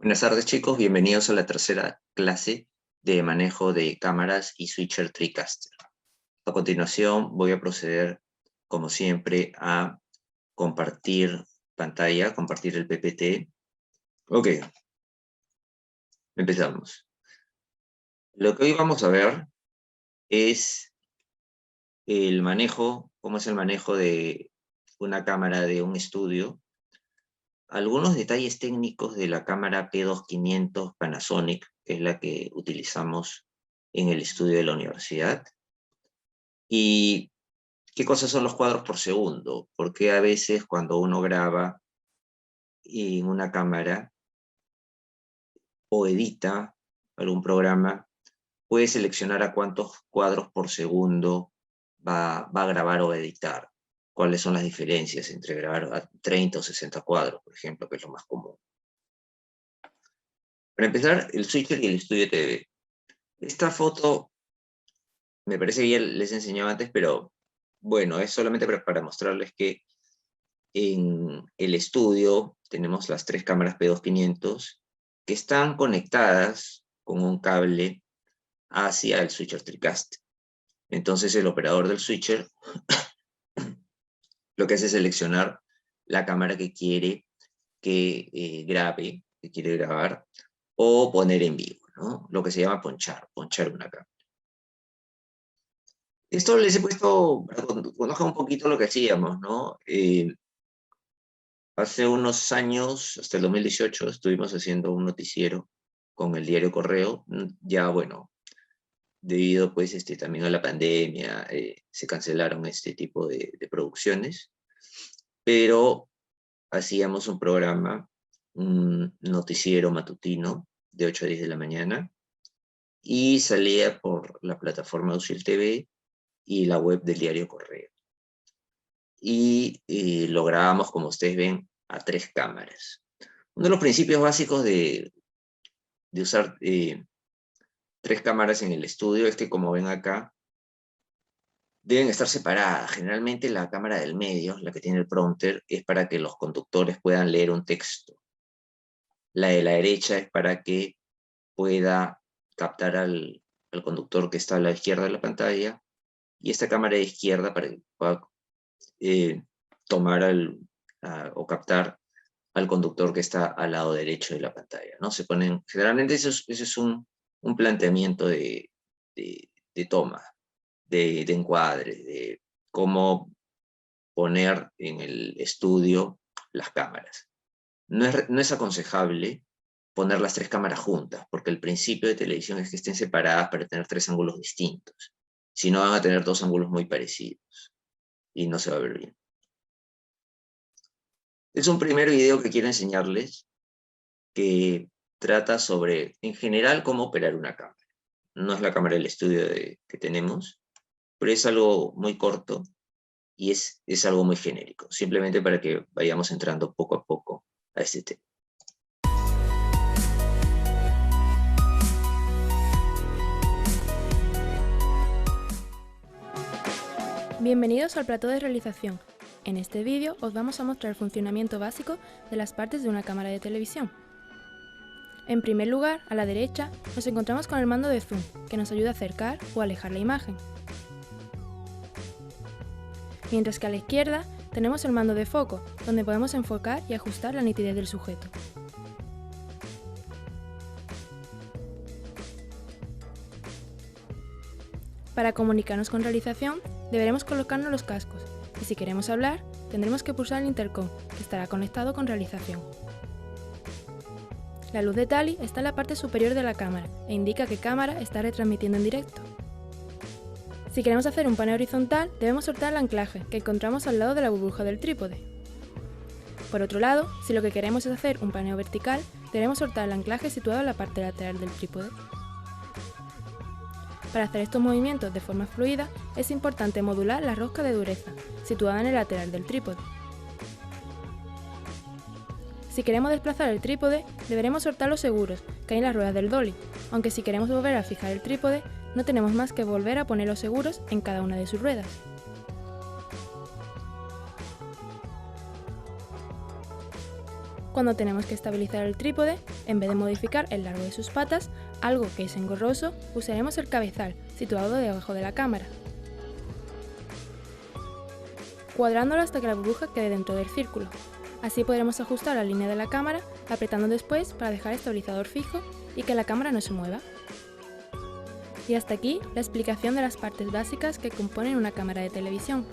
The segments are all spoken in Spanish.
Buenas tardes, chicos, bienvenidos a la tercera clase de manejo de cámaras y switcher TriCaster. A continuación voy a proceder, como siempre, a compartir pantalla, compartir el PPT. Ok, empezamos. Lo que hoy vamos a ver es el manejo, cómo es el manejo de una cámara de un estudio, algunos detalles técnicos de la cámara P2500 Panasonic, que es la que utilizamos en el estudio de la universidad, y qué cosas son los cuadros por segundo, porque a veces cuando uno graba en una cámara o edita algún programa, puede seleccionar a cuántos cuadros por segundo va a grabar o editar. Cuáles son las diferencias entre grabar a 30 o 60 cuadros, por ejemplo, que es lo más común. Para empezar, el switcher y el estudio TV. Esta foto me parece que ya les enseñaba antes, pero bueno, es solamente para mostrarles que en el estudio tenemos las tres cámaras P2500 que están conectadas con un cable hacia el switcher TriCaster. Entonces el operador del switcher lo que hace es seleccionar la cámara que quiere que grabe, que quiere grabar, o poner en vivo, ¿no? Lo que se llama ponchar una cámara. Esto les he puesto, para que conozcan un poquito lo que hacíamos, ¿no? Hace unos años, hasta el 2018, estuvimos haciendo un noticiero con el diario Correo. Ya, bueno, debido pues también a la pandemia, se cancelaron este tipo de producciones, pero hacíamos un programa, un noticiero matutino de 8 a 10 de la mañana, y salía por la plataforma Usil TV y la web del diario Correo. Y lo grabamos, como ustedes ven, a tres cámaras. Uno de los principios básicos de usar tres cámaras en el estudio es que, como ven acá, deben estar separadas. Generalmente la cámara del medio, la que tiene el prompter, es para que los conductores puedan leer un texto. La de la derecha es para que pueda captar al conductor que está a la izquierda de la pantalla, y esta cámara de izquierda para que pueda tomar o captar al conductor que está al lado derecho de la pantalla, ¿no? Se ponen, generalmente eso es un planteamiento de toma, de encuadre, de cómo poner en el estudio las cámaras. No es aconsejable poner las tres cámaras juntas, porque el principio de televisión es que estén separadas para tener tres ángulos distintos. Si no, van a tener dos ángulos muy parecidos y no se va a ver bien. Es un primer video que quiero enseñarles que trata sobre, en general, cómo operar una cámara. No es la cámara del estudio que tenemos, pero es algo muy corto y es algo muy genérico, simplemente para que vayamos entrando poco a poco a este tema. Bienvenidos al plató de realización. En este vídeo os vamos a mostrar el funcionamiento básico de las partes de una cámara de televisión. En primer lugar, a la derecha, nos encontramos con el mando de zoom, que nos ayuda a acercar o alejar la imagen. Mientras que a la izquierda tenemos el mando de foco, donde podemos enfocar y ajustar la nitidez del sujeto. Para comunicarnos con realización, deberemos colocarnos los cascos, y si queremos hablar, tendremos que pulsar el intercom, que estará conectado con realización. La luz de Tally está en la parte superior de la cámara e indica qué cámara está retransmitiendo en directo. Si queremos hacer un paneo horizontal, debemos soltar el anclaje, que encontramos al lado de la burbuja del trípode. Por otro lado, si lo que queremos es hacer un paneo vertical, debemos soltar el anclaje situado en la parte lateral del trípode. Para hacer estos movimientos de forma fluida, es importante modular la rosca de dureza, situada en el lateral del trípode. Si queremos desplazar el trípode, deberemos soltar los seguros, que hay en las ruedas del dolly, aunque si queremos volver a fijar el trípode, no tenemos más que volver a poner los seguros en cada una de sus ruedas. cuando tenemos que estabilizar el trípode, en vez de modificar el largo de sus patas, algo que es engorroso, usaremos el cabezal, situado debajo de la cámara, cuadrándolo hasta que la burbuja quede dentro del círculo. Así podremos ajustar la línea de la cámara, apretando después para dejar el estabilizador fijo y que la cámara no se mueva. Y hasta aquí la explicación de las partes básicas que componen una cámara de televisión.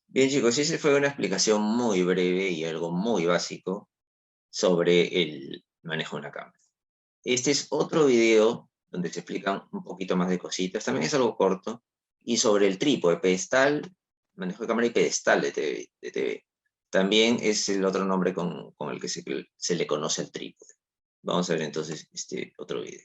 Bien chicos, esa fue una explicación muy breve y algo muy básico sobre el manejo de una cámara. Este es otro video donde se explican un poquito más de cositas, también es algo corto, y sobre el trípode, pedestal, manejo de cámara y pedestal de TV. También es el otro nombre con el que se le conoce al trípode. Vamos a ver entonces este otro video.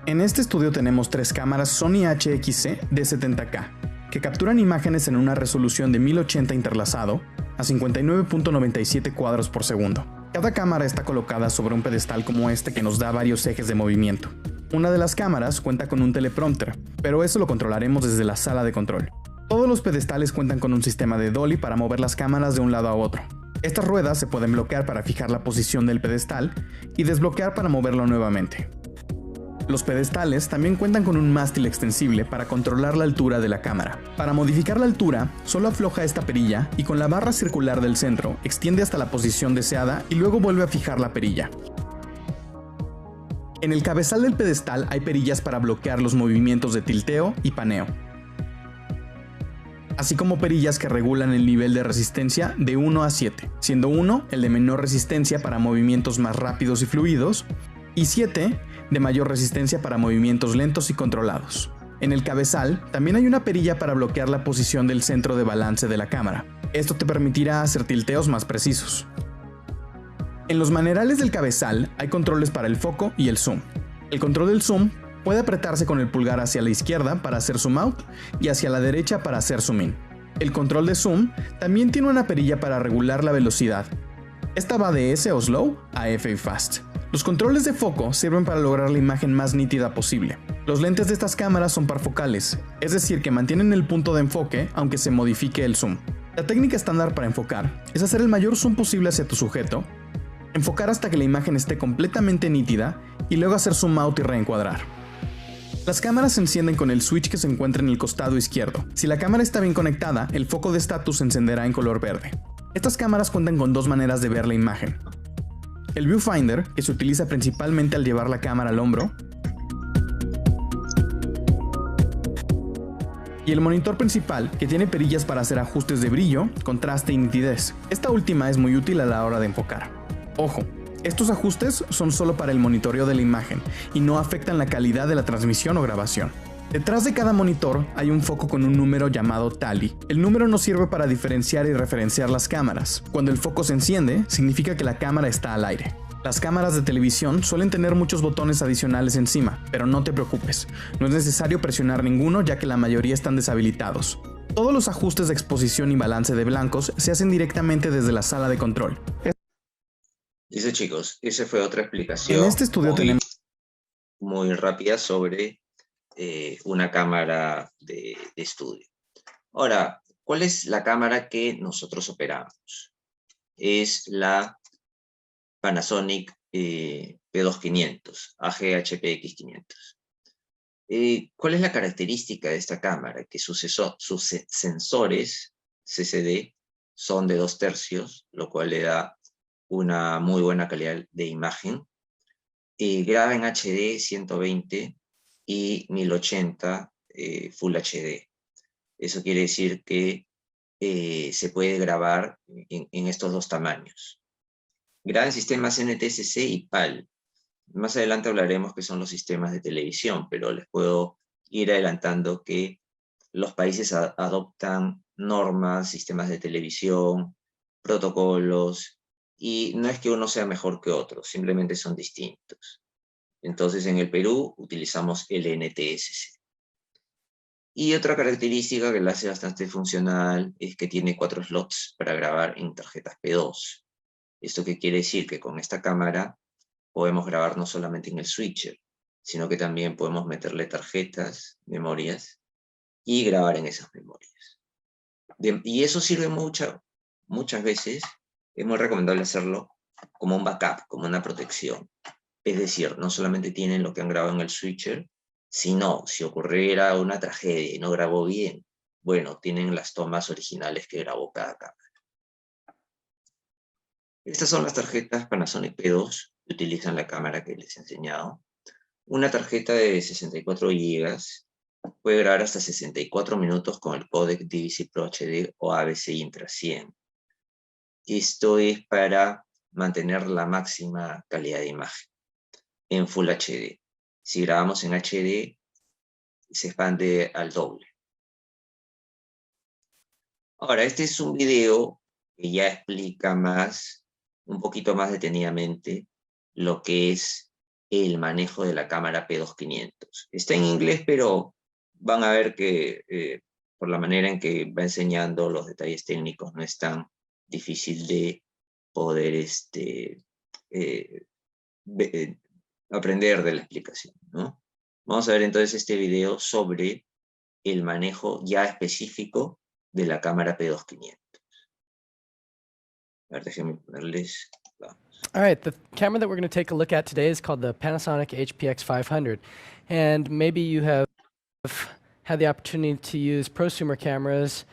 En este estudio tenemos 3 cámaras Sony HXC de 70K, que capturan imágenes en una resolución de 1080 interlazado a 59.97 cuadros por segundo. Cada cámara está colocada sobre un pedestal como este que nos da varios ejes de movimiento. Una de las cámaras cuenta con un teleprompter, pero eso lo controlaremos desde la sala de control. Todos los pedestales cuentan con un sistema de dolly para mover las cámaras de un lado a otro. Estas ruedas se pueden bloquear para fijar la posición del pedestal y desbloquear para moverlo nuevamente. Los pedestales también cuentan con un mástil extensible para controlar la altura de la cámara. Para modificar la altura, solo afloja esta perilla y con la barra circular del centro extiende hasta la posición deseada y luego vuelve a fijar la perilla. En el cabezal del pedestal hay perillas para bloquear los movimientos de tilteo y paneo, así como perillas que regulan el nivel de resistencia de 1 a 7, siendo 1 el de menor resistencia para movimientos más rápidos y fluidos, y 7 de mayor resistencia para movimientos lentos y controlados. En el cabezal también hay una perilla para bloquear la posición del centro de balance de la cámara. Esto te permitirá hacer tilteos más precisos. En los manerales del cabezal hay controles para el foco y el zoom. El control del zoom puede apretarse con el pulgar hacia la izquierda para hacer zoom out y hacia la derecha para hacer zoom in. El control de zoom también tiene una perilla para regular la velocidad. Esta va de S o slow a F y fast. Los controles de foco sirven para lograr la imagen más nítida posible. Los lentes de estas cámaras son parfocales, es decir que mantienen el punto de enfoque aunque se modifique el zoom. La técnica estándar para enfocar es hacer el mayor zoom posible hacia tu sujeto, enfocar hasta que la imagen esté completamente nítida y luego hacer zoom out y reencuadrar. Las cámaras se encienden con el switch que se encuentra en el costado izquierdo. Si la cámara está bien conectada, el foco de estatus se encenderá en color verde. Estas cámaras cuentan con 2 maneras de ver la imagen. El viewfinder, que se utiliza principalmente al llevar la cámara al hombro, y el monitor principal, que tiene perillas para hacer ajustes de brillo, contraste y nitidez. Esta última es muy útil a la hora de enfocar. Ojo, estos ajustes son solo para el monitoreo de la imagen y no afectan la calidad de la transmisión o grabación. Detrás de cada monitor hay un foco con un número llamado tally. El número nos sirve para diferenciar y referenciar las cámaras. Cuando el foco se enciende, significa que la cámara está al aire. Las cámaras de televisión suelen tener muchos botones adicionales encima, pero no te preocupes, no es necesario presionar ninguno ya que la mayoría están deshabilitados. Todos los ajustes de exposición y balance de blancos se hacen directamente desde la sala de control. Listo chicos, esa fue otra explicación En este estudio tenemos muy rápida sobre una cámara de estudio. Ahora, ¿cuál es la cámara que nosotros operamos? Es la Panasonic P2500, AG-HPX500. ¿Cuál es la característica de esta cámara? Que sus sensores CCD son de 2/3, lo cual le da una muy buena calidad de imagen. Graba en HD 120 y 1080 Full HD. Eso quiere decir que se puede grabar en estos 2 tamaños. Graba en sistemas NTSC y PAL. Más adelante hablaremos qué son los sistemas de televisión, pero les puedo ir adelantando que los países adoptan normas, sistemas de televisión, protocolos, y no es que uno sea mejor que otro, simplemente son distintos. Entonces en el Perú utilizamos el NTSC. Y otra característica que la hace bastante funcional es que tiene 4 slots para grabar en tarjetas P2. ¿Esto qué quiere decir? Que con esta cámara podemos grabar no solamente en el switcher, sino que también podemos meterle tarjetas, memorias, y grabar en esas memorias. Y eso sirve mucho muchas veces es muy recomendable hacerlo como un backup, como una protección. Es decir, no solamente tienen lo que han grabado en el switcher, sino si ocurriera una tragedia y no grabó bien, bueno, tienen las tomas originales que grabó cada cámara. Estas son las tarjetas Panasonic P2 que utilizan la cámara que les he enseñado. Una tarjeta de 64 GB puede grabar hasta 64 minutos con el códec DVC Pro HD o AVC Intra 100. Esto es para mantener la máxima calidad de imagen en Full HD. Si grabamos en HD, se expande al doble. Ahora, este es un video que ya explica un poquito más detenidamente, lo que es el manejo de la cámara P2500. Está en inglés, pero van a ver que por la manera en que va enseñando los detalles técnicos, no es tan difícil de poder aprender de la explicación, ¿no? Vamos a ver entonces este video sobre el manejo ya específico de la cámara P2500. A ver, déjenme ponerles... All right, the camera that we're going to take a look at today is called the Panasonic HPX 500. And maybe you have had the opportunity to use prosumer cameras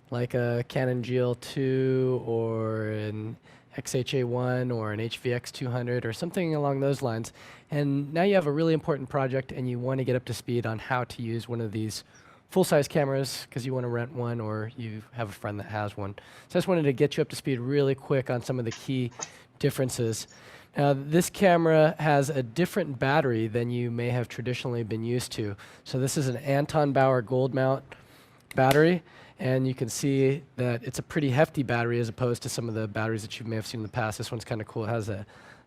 like a Canon GL2 or an XHA1 or an HVX 200 or something along those lines. And now you have a really important project and you want to get up to speed on how to use one of these full-size cameras because you want to rent one or you have a friend that has one. So I just wanted to get you up to speed really quick on some of the key differences. Now, this camera has a different battery than you may have traditionally been used to. So this is an Anton Bauer gold mount battery, and you can see that it's a pretty hefty battery as opposed to some of the batteries that you may have seen in the past. This one's kind of cool. It has a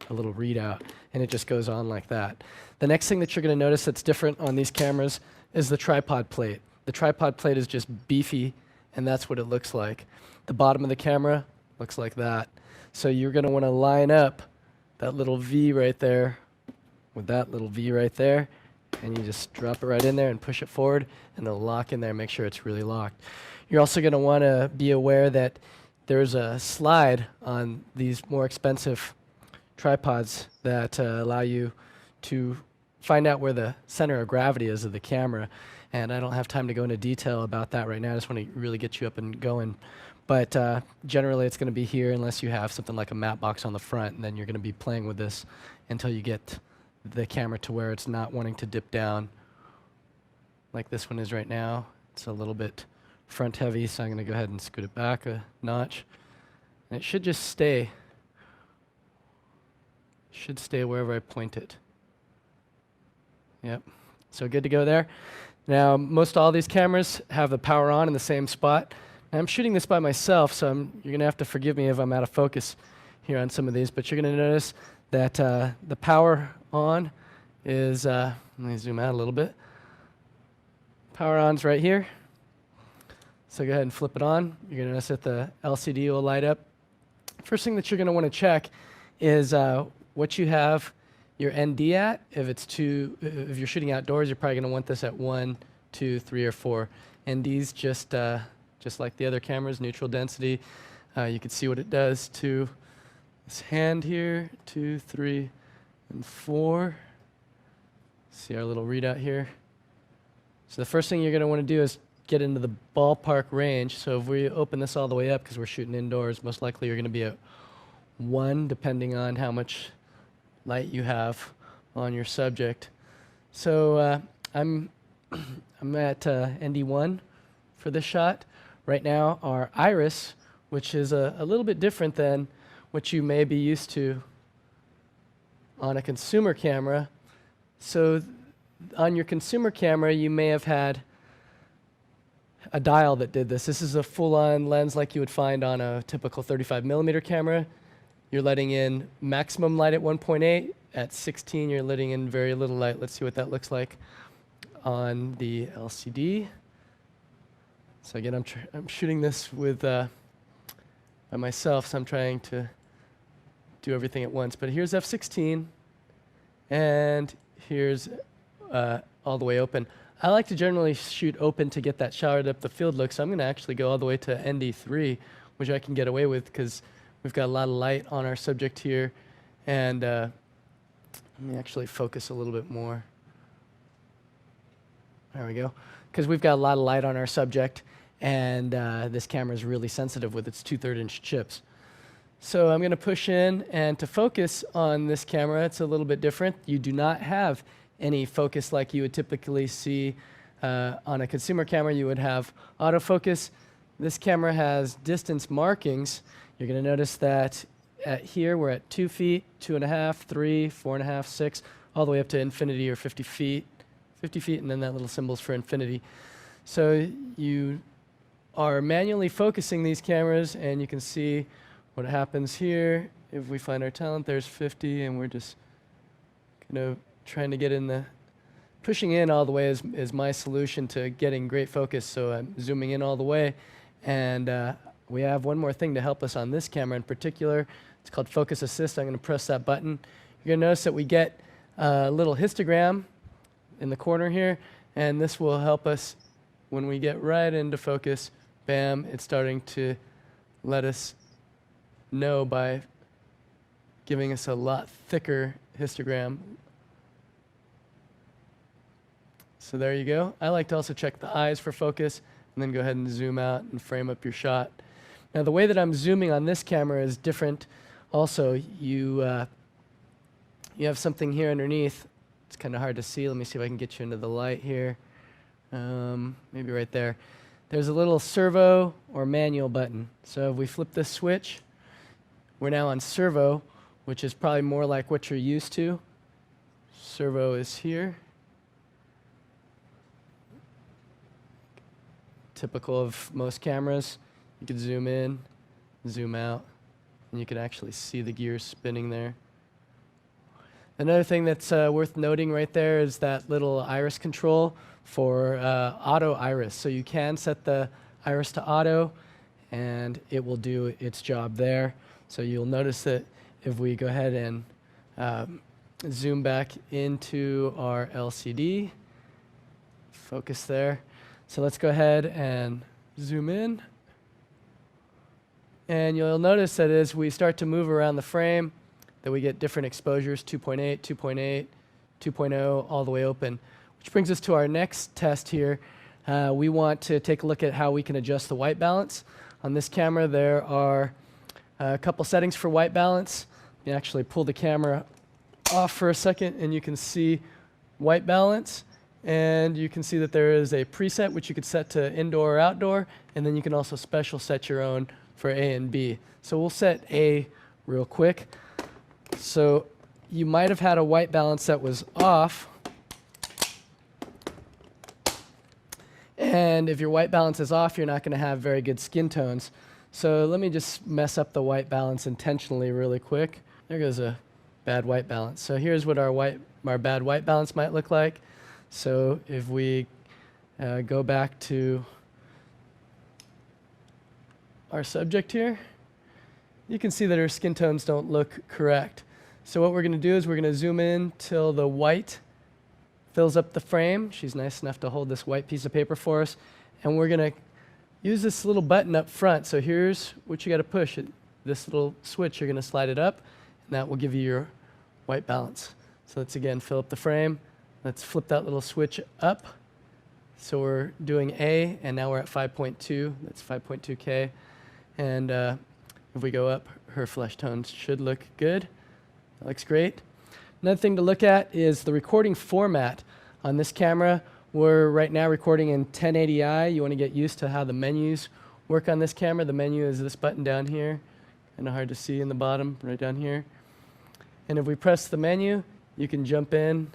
little readout, and it just goes on like that. The next thing that you're going to notice that's different on these cameras is the tripod plate. The tripod plate is just beefy, and that's what it looks like. The bottom of the camera looks like that. So you're going to want to line up that little V right there with that little V right there, and you just drop it right in there and push it forward, and it'll lock in there and make sure it's really locked. You're also going to want to be aware that there's a slide on these more expensive tripods that allow you to find out where the center of gravity is of the camera. And I don't have time to go into detail about that right now. I just want to really get you up and going. But generally, it's going to be here unless you have something like a matte box on the front, and then you're going to be playing with this until you get the camera to where it's not wanting to dip down like this one is right now. It's a little bit front heavy, so I'm going to go ahead and scoot it back a notch. And it should just stay. Should stay wherever I point it. Yep. So good to go there. Now, most all these cameras have the power on in the same spot. Now, I'm shooting this by myself, so you're going to have to forgive me if I'm out of focus here on some of these, but you're going to notice that the power on is, let me zoom out a little bit. Power on's right here. So go ahead and flip it on. You're going to notice that the LCD will light up. First thing that you're going to want to check is what you have your ND at. If you're shooting outdoors, you're probably going to want this at 1, 2, 3, or 4. ND's just like the other cameras, neutral density. You can see what it does to this hand here, 2, 3, and 4. See our little readout here. So the first thing you're going to want to do is get into the ballpark range. So if we open this all the way up, because we're shooting indoors, most likely you're going to be at 1, depending on how much light you have on your subject. So I'm at ND1 for this shot. Right now, our iris, which is a little bit different than what you may be used to on a consumer camera. So on your consumer camera, you may have had a dial that did this. This is a full-on lens like you would find on a typical 35mm camera. You're letting in maximum light at 1.8. At 16, you're letting in very little light. Let's see what that looks like on the LCD. So again, I'm shooting this with by myself, so I'm trying to do everything at once. But here's f16, and here's all the way open. I like to generally shoot open to get that showered up the field look, so I'm going to actually go all the way to ND3 which I can get away with because we've got a lot of light on our subject here. And let me actually focus a little bit more. There we go. Because we've got a lot of light on our subject, and this camera is really sensitive with its 2/3-inch chips. So I'm going to push in, and to focus on this camera, it's a little bit different. You do not have any focus like you would typically see on a consumer camera. You would have autofocus. This camera has distance markings. You're going to notice that here we're at 2 feet, 2.5, 3, 4.5, 6, all the way up to infinity or 50 feet. 50 feet, and then that little symbol's for infinity. So you are manually focusing these cameras, and you can see what happens here. If we find our talent, there's 50, and we're just trying to get in the, pushing in all the way is my solution to getting great focus. So I'm zooming in all the way, and we have one more thing to help us on this camera in particular. It's called Focus Assist. I'm going to press that button. You're going to notice that we get a little histogram in the corner here, and this will help us when we get right into focus. Bam, it's starting to let us know by giving us a lot thicker histogram. So there you go. I like to also check the eyes for focus, and then go ahead and zoom out and frame up your shot. Now the way that I'm zooming on this camera is different. Also, you have something here underneath. It's kind of hard to see. Let me see if I can get you into the light here. Maybe right there. There's a little servo or manual button. So if we flip this switch, we're now on servo, which is probably more like what you're used to. Servo is here. Typical of most cameras. You can zoom in, zoom out, and you can actually see the gears spinning there. Another thing that's worth noting right there is that little iris control for auto iris. So you can set the iris to auto, and it will do its job there. So you'll notice that if we go ahead and zoom back into our LCD, focus there. So let's go ahead and zoom in. And you'll notice that as we start to move around the frame, that we get different exposures, 2.8, 2.8, 2.0, all the way open. Which brings us to our next test here. We want to take a look at how we can adjust the white balance. On this camera, there are a couple settings for white balance. You actually pull the camera off for a second, and you can see white balance. And you can see that there is a preset, which you could set to indoor or outdoor, and then you can also special set your own for A and B. So we'll set A real quick. So you might have had a white balance that was off. And if your white balance is off, you're not going to have very good skin tones. So let me just mess up the white balance intentionally really quick. There goes a bad white balance. So here's what our bad white balance might look like. So if we go back to our subject here, you can see that our skin tones don't look correct. So what we're going to do is we're going to zoom in till the white fills up the frame. She's nice enough to hold this white piece of paper for us. And we're going to use this little button up front. So here's what you got to push. This little switch, you're going to slide it up, and that will give you your white balance. So let's again fill up the frame. Let's flip that little switch up. So we're doing A, and now we're at 5.2. That's 5.2K. And if we go up, her flesh tones should look good. That looks great. Another thing to look at is the recording format on this camera. We're right now recording in 1080i. You want to get used to how the menus work on this camera. The menu is this button down here. Kind of hard to see in the bottom, right down here. And if we press the menu, you can jump in.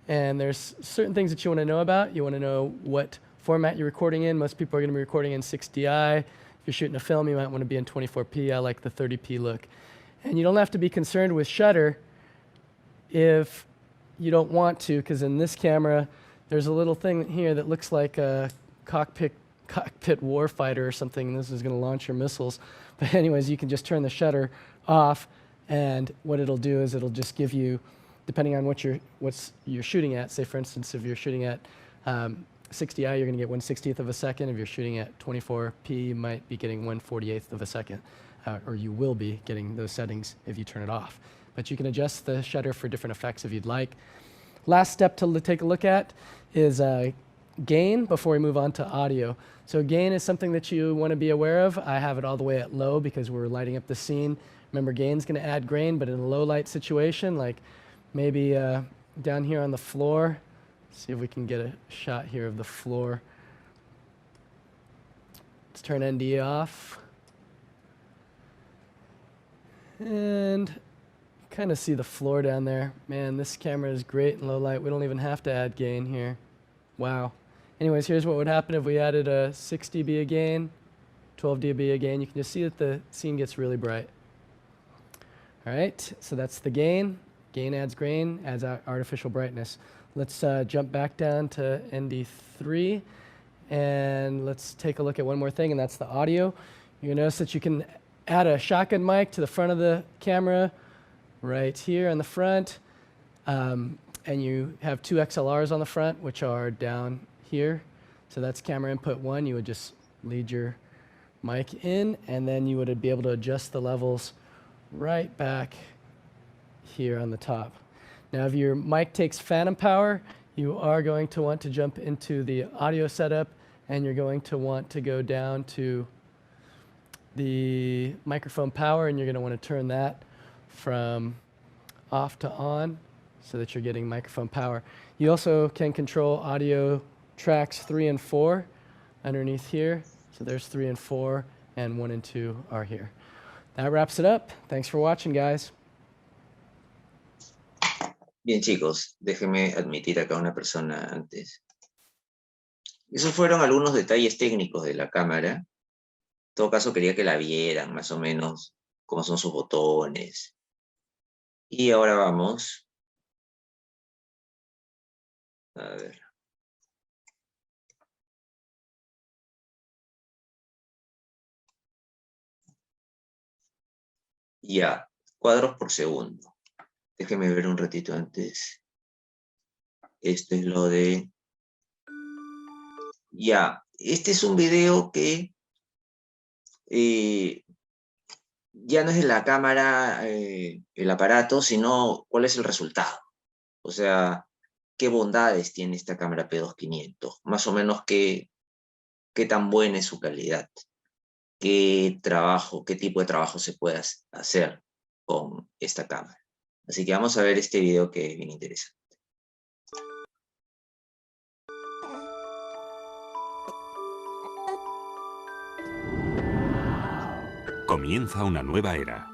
And there's certain things that you want to know about. You want to know what format you're recording in. Most people are going to be recording in 6DI. If you're shooting a film, you might want to be in 24p. I like the 30p look. And you don't have to be concerned with shutter if you don't want to, because in this camera, there's a little thing here that looks like a cockpit warfighter or something. This is going to launch your missiles. But anyways, you can just turn the shutter off, and what it'll do is it'll just give you, depending on what you're shooting at, say for instance, if you're shooting at 60i, you're going to get 1/60th of a second. If you're shooting at 24p, you might be getting 1/48th of a second, or you will be getting those settings if you turn it off. But you can adjust the shutter for different effects if you'd like. Last step to take a look at is gain before we move on to audio. So gain is something that you want to be aware of. I have it all the way at low because we're lighting up the scene. Remember, gain's going to add grain, but in a low light situation, like maybe down here on the floor. See if we can get a shot here of the floor. Let's turn ND off. And kind of see the floor down there. Man, this camera is great in low light. We don't even have to add gain here. Wow. Anyways, here's what would happen if we added a 6 dB of gain, 12 dB of gain. You can just see that the scene gets really bright. All right, so that's the gain. Gain adds grain, adds artificial brightness. Let's jump back down to ND3, and let's take a look at one more thing, and that's the audio. You're gonna notice that you can add a shotgun mic to the front of the camera, right here on the front, and you have 2 XLRs on the front, which are down here. So that's camera input 1. You would just lead your mic in, and then you would be able to adjust the levels right back here on the top. Now, if your mic takes phantom power, you are going to want to jump into the audio setup, and you're going to want to go down to the microphone power, and you're going to want to turn that from off to on so that you're getting microphone power. You also can control audio tracks 3 and 4 underneath here. So there's 3 and 4, and 1 and 2 are here. That wraps it up. Thanks for watching, guys. Bien, chicos, déjenme admitir acá a una persona antes. Esos fueron algunos detalles técnicos de la cámara. En todo caso, quería que la vieran más o menos cómo son sus botones. Y ahora vamos. A ver. Ya, cuadros por segundo. Déjenme ver un ratito antes. Esto es lo de... Ya, este es un video que ya no es de la cámara, el aparato, sino cuál es el resultado. O sea, qué bondades tiene esta cámara P2500. Más o menos qué tan buena es su calidad. Qué tipo de trabajo se puede hacer con esta cámara. Así que vamos a ver este video que es bien interesante. Comienza una nueva era.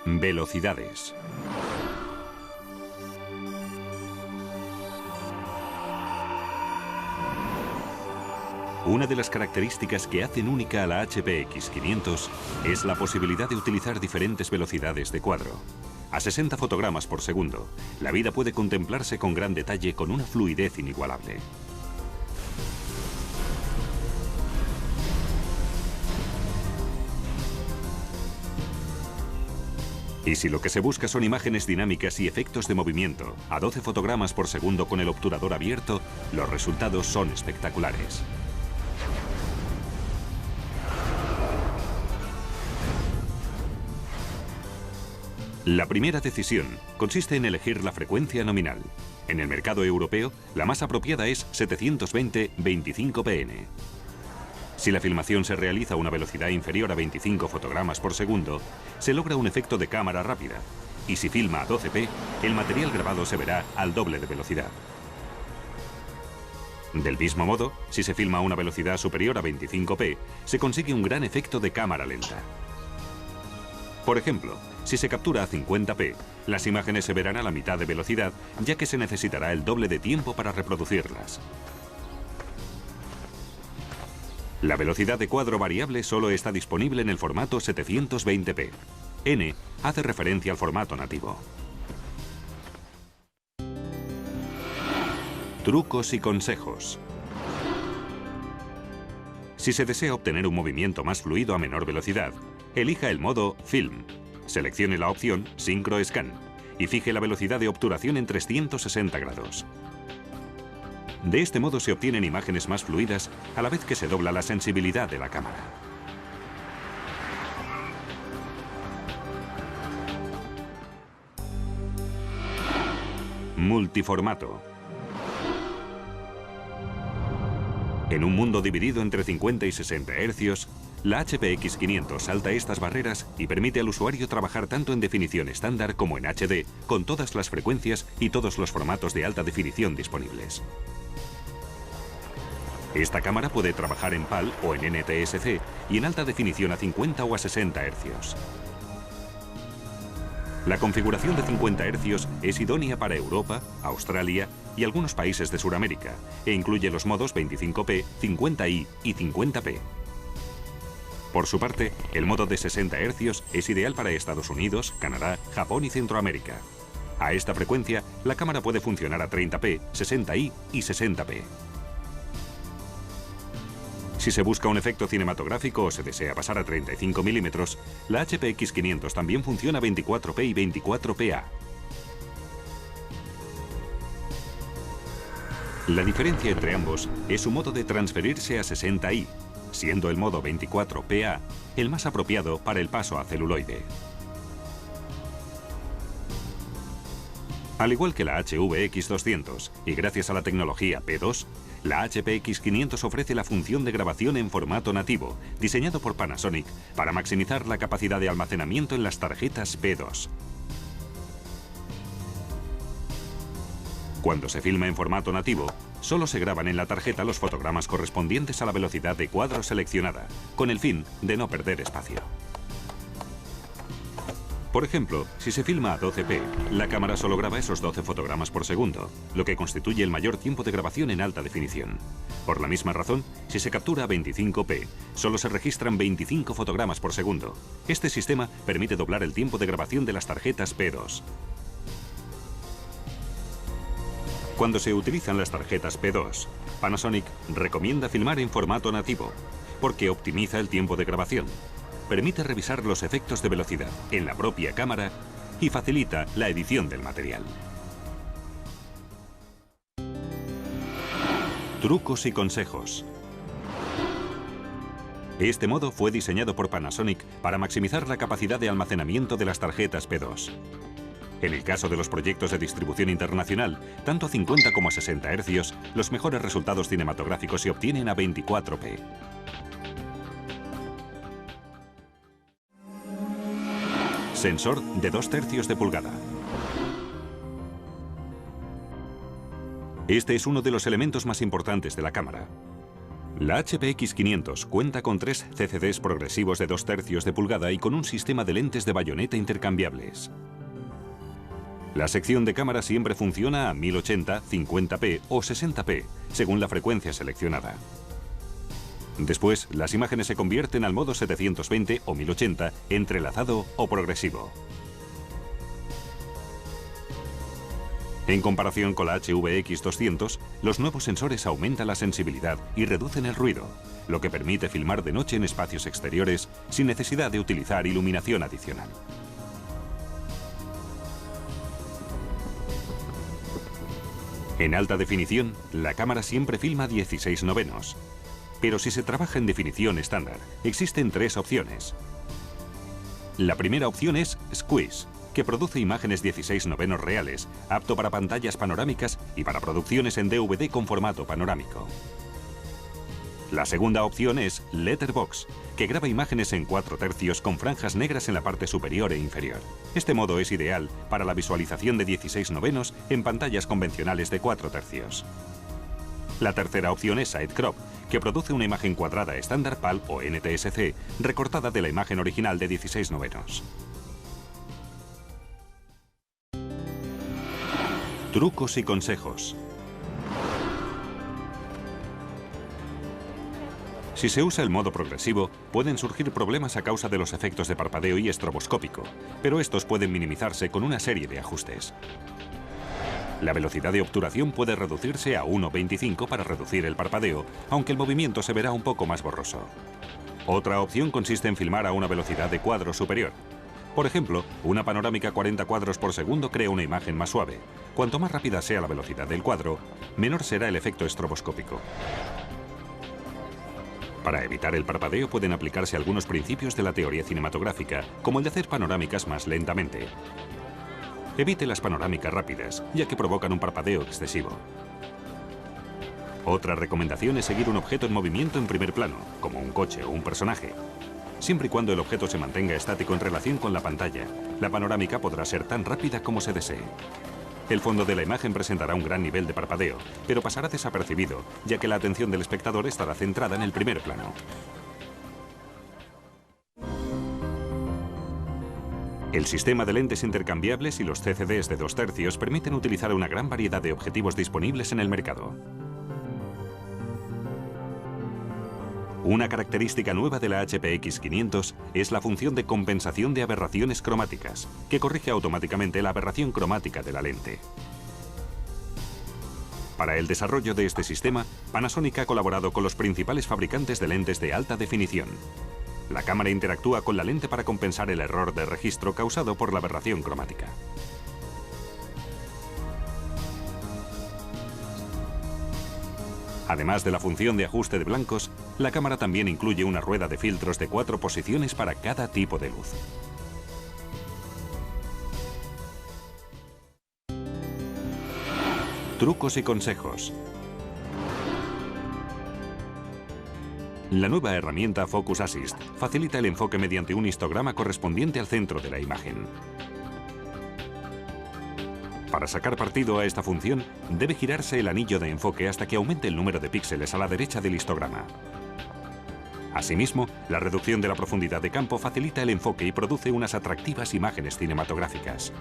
Velocidades. Una de las características que hacen única a la HPX500 es la posibilidad de utilizar diferentes velocidades de cuadro. A 60 fotogramas por segundo, la vida puede contemplarse con gran detalle con una fluidez inigualable. Y si lo que se busca son imágenes dinámicas y efectos de movimiento, a 12 fotogramas por segundo con el obturador abierto, los resultados son espectaculares. La primera decisión consiste en elegir la frecuencia nominal. En el mercado europeo, la más apropiada es 720-25 pn. Si la filmación se realiza a una velocidad inferior a 25 fotogramas por segundo, se logra un efecto de cámara rápida. Y si filma a 12p, el material grabado se verá al doble de velocidad. Del mismo modo, si se filma a una velocidad superior a 25p, se consigue un gran efecto de cámara lenta. Por ejemplo, si se captura a 50p, las imágenes se verán a la mitad de velocidad, ya que se necesitará el doble de tiempo para reproducirlas. La velocidad de cuadro variable solo está disponible en el formato 720p. N hace referencia al formato nativo. Trucos y consejos. Si se desea obtener un movimiento más fluido a menor velocidad, elija el modo Film, seleccione la opción Synchro Scan y fije la velocidad de obturación en 360 grados. De este modo se obtienen imágenes más fluidas a la vez que se dobla la sensibilidad de la cámara. Multiformato. En un mundo dividido entre 50 y 60 Hz, la HPX500 salta estas barreras y permite al usuario trabajar tanto en definición estándar como en HD, con todas las frecuencias y todos los formatos de alta definición disponibles. Esta cámara puede trabajar en PAL o en NTSC y en alta definición a 50 o a 60 Hz. La configuración de 50 Hz es idónea para Europa, Australia y algunos países de Sudamérica, e incluye los modos 25p, 50i y 50p. Por su parte, el modo de 60 Hz es ideal para Estados Unidos, Canadá, Japón y Centroamérica. A esta frecuencia, la cámara puede funcionar a 30p, 60i y 60p. Si se busca un efecto cinematográfico o se desea pasar a 35 mm, la HPX500 también funciona a 24p y 24pa. La diferencia entre ambos es su modo de transferirse a 60i, siendo el modo 24pa el más apropiado para el paso a celuloide. Al igual que la HVX200 y gracias a la tecnología P2, la HPX500 ofrece la función de grabación en formato nativo, diseñado por Panasonic para maximizar la capacidad de almacenamiento en las tarjetas P2. Cuando se filma en formato nativo, solo se graban en la tarjeta los fotogramas correspondientes a la velocidad de cuadro seleccionada, con el fin de no perder espacio. Por ejemplo, si se filma a 12p, la cámara solo graba esos 12 fotogramas por segundo, lo que constituye el mayor tiempo de grabación en alta definición. Por la misma razón, si se captura a 25p, solo se registran 25 fotogramas por segundo. Este sistema permite doblar el tiempo de grabación de las tarjetas P2. Cuando se utilizan las tarjetas P2, Panasonic recomienda filmar en formato nativo, porque optimiza el tiempo de grabación, permite revisar los efectos de velocidad en la propia cámara y facilita la edición del material. Trucos y consejos. Este modo fue diseñado por Panasonic para maximizar la capacidad de almacenamiento de las tarjetas P2. En el caso de los proyectos de distribución internacional, tanto a 50 como a 60 Hz, los mejores resultados cinematográficos se obtienen a 24p. Sensor de 2/3 de pulgada. Este es uno de los elementos más importantes de la cámara. La HPX500 cuenta con 3 CCDs progresivos de 2/3 de pulgada y con un sistema de lentes de bayoneta intercambiables. La sección de cámara siempre funciona a 1080, 50p o 60p, según la frecuencia seleccionada. Después, las imágenes se convierten al modo 720 o 1080, entrelazado o progresivo. En comparación con la HVX200, los nuevos sensores aumentan la sensibilidad y reducen el ruido, lo que permite filmar de noche en espacios exteriores sin necesidad de utilizar iluminación adicional. En alta definición, la cámara siempre filma 16:9. Pero si se trabaja en definición estándar, existen 3 opciones. La primera opción es Squeeze, que produce imágenes 16:9 reales, apto para pantallas panorámicas y para producciones en DVD con formato panorámico. La segunda opción es Letterbox, que graba imágenes en 4/3 con franjas negras en la parte superior e inferior. Este modo es ideal para la visualización de 16/9 en pantallas convencionales de 4/3. La tercera opción es Side Crop, que produce una imagen cuadrada estándar PAL o NTSC recortada de la imagen original de 16/9. Trucos y consejos. Si se usa el modo progresivo, pueden surgir problemas a causa de los efectos de parpadeo y estroboscópico, pero estos pueden minimizarse con una serie de ajustes. La velocidad de obturación puede reducirse a 1.25 para reducir el parpadeo, aunque el movimiento se verá un poco más borroso. Otra opción consiste en filmar a una velocidad de cuadro superior. Por ejemplo, una panorámica 40 cuadros por segundo crea una imagen más suave. Cuanto más rápida sea la velocidad del cuadro, menor será el efecto estroboscópico. Para evitar el parpadeo pueden aplicarse algunos principios de la teoría cinematográfica, como el de hacer panorámicas más lentamente. Evite las panorámicas rápidas, ya que provocan un parpadeo excesivo. Otra recomendación es seguir un objeto en movimiento en primer plano, como un coche o un personaje. Siempre y cuando el objeto se mantenga estático en relación con la pantalla, la panorámica podrá ser tan rápida como se desee. El fondo de la imagen presentará un gran nivel de parpadeo, pero pasará desapercibido, ya que la atención del espectador estará centrada en el primer plano. El sistema de lentes intercambiables y los CCDs de 2/3 permiten utilizar una gran variedad de objetivos disponibles en el mercado. Una característica nueva de la HPX 500 es la función de compensación de aberraciones cromáticas, que corrige automáticamente la aberración cromática de la lente. Para el desarrollo de este sistema, Panasonic ha colaborado con los principales fabricantes de lentes de alta definición. La cámara interactúa con la lente para compensar el error de registro causado por la aberración cromática. Además de la función de ajuste de blancos, la cámara también incluye una rueda de filtros de 4 posiciones para cada tipo de luz. Trucos y consejos. La nueva herramienta Focus Assist facilita el enfoque mediante un histograma correspondiente al centro de la imagen. Para sacar partido a esta función, debe girarse el anillo de enfoque hasta que aumente el número de píxeles a la derecha del histograma. Asimismo, la reducción de la profundidad de campo facilita el enfoque y produce unas atractivas imágenes cinematográficas.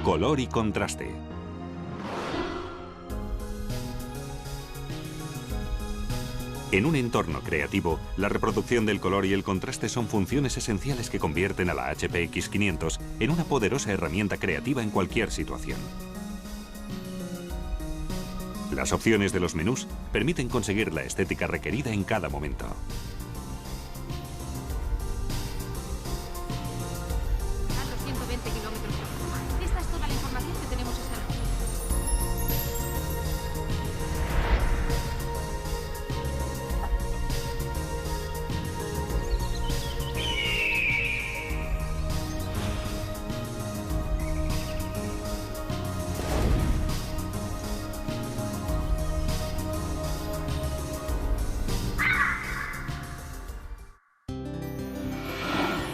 Color y contraste. En un entorno creativo, la reproducción del color y el contraste son funciones esenciales que convierten a la HPX 500 en una poderosa herramienta creativa en cualquier situación. Las opciones de los menús permiten conseguir la estética requerida en cada momento. A los 120 km/h. Esta es toda la información que tenemos esta noche.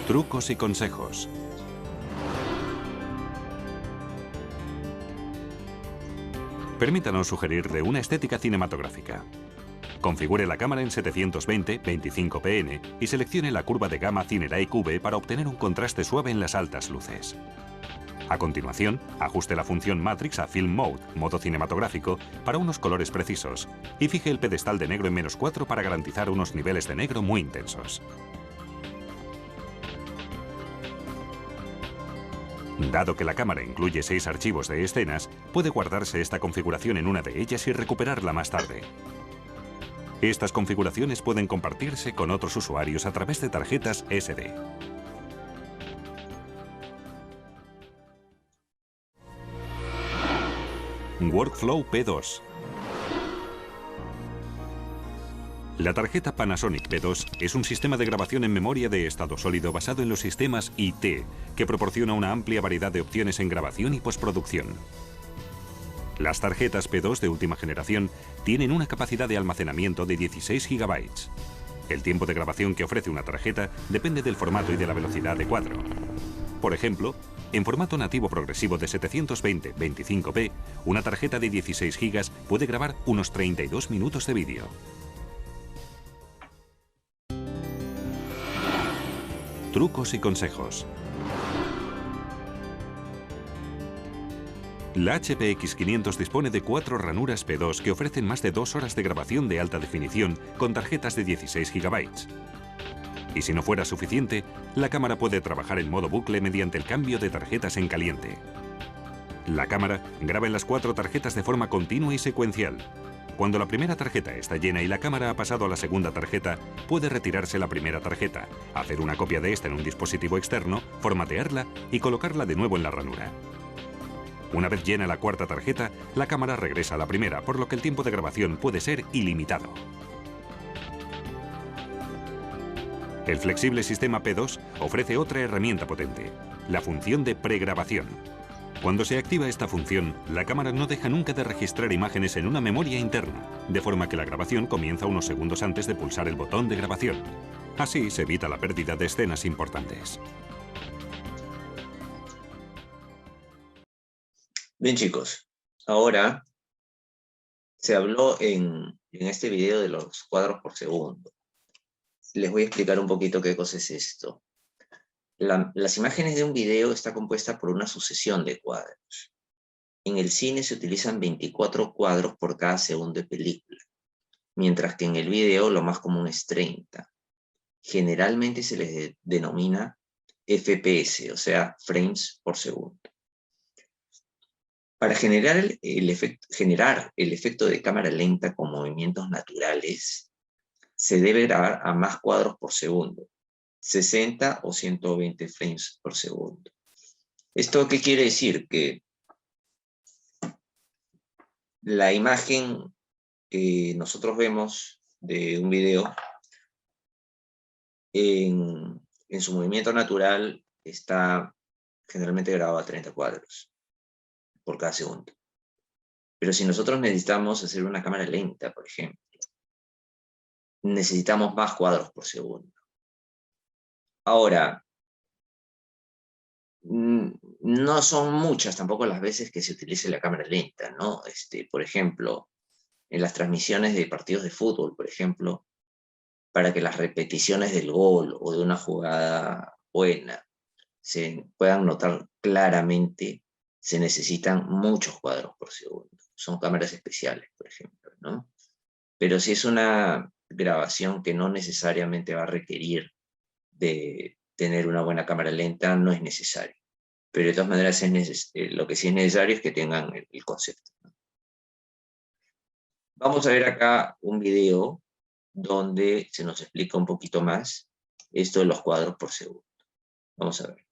Trucos y consejos. Permítanos sugerirle una estética cinematográfica. Configure la cámara en 720-25pn y seleccione la curva de gama Cineraic V para obtener un contraste suave en las altas luces. A continuación, ajuste la función Matrix a Film Mode, modo cinematográfico, para unos colores precisos, y fije el pedestal de negro en -4 para garantizar unos niveles de negro muy intensos. Dado que la cámara incluye 6 archivos de escenas, puede guardarse esta configuración en una de ellas y recuperarla más tarde. Estas configuraciones pueden compartirse con otros usuarios a través de tarjetas SD. Workflow P2. La tarjeta Panasonic P2 es un sistema de grabación en memoria de estado sólido basado en los sistemas IT, que proporciona una amplia variedad de opciones en grabación y postproducción. Las tarjetas P2 de última generación tienen una capacidad de almacenamiento de 16 GB. El tiempo de grabación que ofrece una tarjeta depende del formato y de la velocidad de cuadro. Por ejemplo, en formato nativo progresivo de 720-25p, una tarjeta de 16 GB puede grabar unos 32 minutos de vídeo. Trucos y consejos. La HP X500 dispone de 4 ranuras P2 que ofrecen más de 2 horas de grabación de alta definición con tarjetas de 16 GB. Y si no fuera suficiente, la cámara puede trabajar en modo bucle mediante el cambio de tarjetas en caliente. La cámara graba en las 4 tarjetas de forma continua y secuencial. Cuando la primera tarjeta está llena y la cámara ha pasado a la segunda tarjeta, puede retirarse la primera tarjeta, hacer una copia de esta en un dispositivo externo, formatearla y colocarla de nuevo en la ranura. Una vez llena la cuarta tarjeta, la cámara regresa a la primera, por lo que el tiempo de grabación puede ser ilimitado. El flexible sistema P2 ofrece otra herramienta potente, la función de pregrabación. Cuando se activa esta función, la cámara no deja nunca de registrar imágenes en una memoria interna, de forma que la grabación comienza unos segundos antes de pulsar el botón de grabación. Así se evita la pérdida de escenas importantes. Bien, chicos, ahora se habló en este video de los cuadros por segundo. Les voy a explicar un poquito qué cosa es esto. Las imágenes de un video está compuesta por una sucesión de cuadros. En el cine se utilizan 24 cuadros por cada segundo de película, mientras que en el video lo más común es 30. Generalmente se les denomina FPS, o sea, frames por segundo. Para generar el efecto de cámara lenta con movimientos naturales, se debe grabar a más cuadros por segundo, 60 o 120 frames por segundo. ¿Esto qué quiere decir? Que la imagen que nosotros vemos de un video, en su movimiento natural, está generalmente grabado a 30 cuadros por cada segundo. Pero si nosotros necesitamos hacer una cámara lenta, por ejemplo, necesitamos más cuadros por segundo. Ahora, no son muchas tampoco las veces que se utilice la cámara lenta, ¿no? Por ejemplo, en las transmisiones de partidos de fútbol, por ejemplo, para que las repeticiones del gol o de una jugada buena se puedan notar claramente, se necesitan muchos cuadros por segundo. Son cámaras especiales, por ejemplo, ¿no? Pero si es una grabación que no necesariamente va a requerir de tener una buena cámara lenta, no es necesario. Pero de todas maneras lo que sí es necesario es que tengan el concepto, ¿no? Vamos a ver acá un video donde se nos explica un poquito más esto de los cuadros por segundo. Vamos a ver.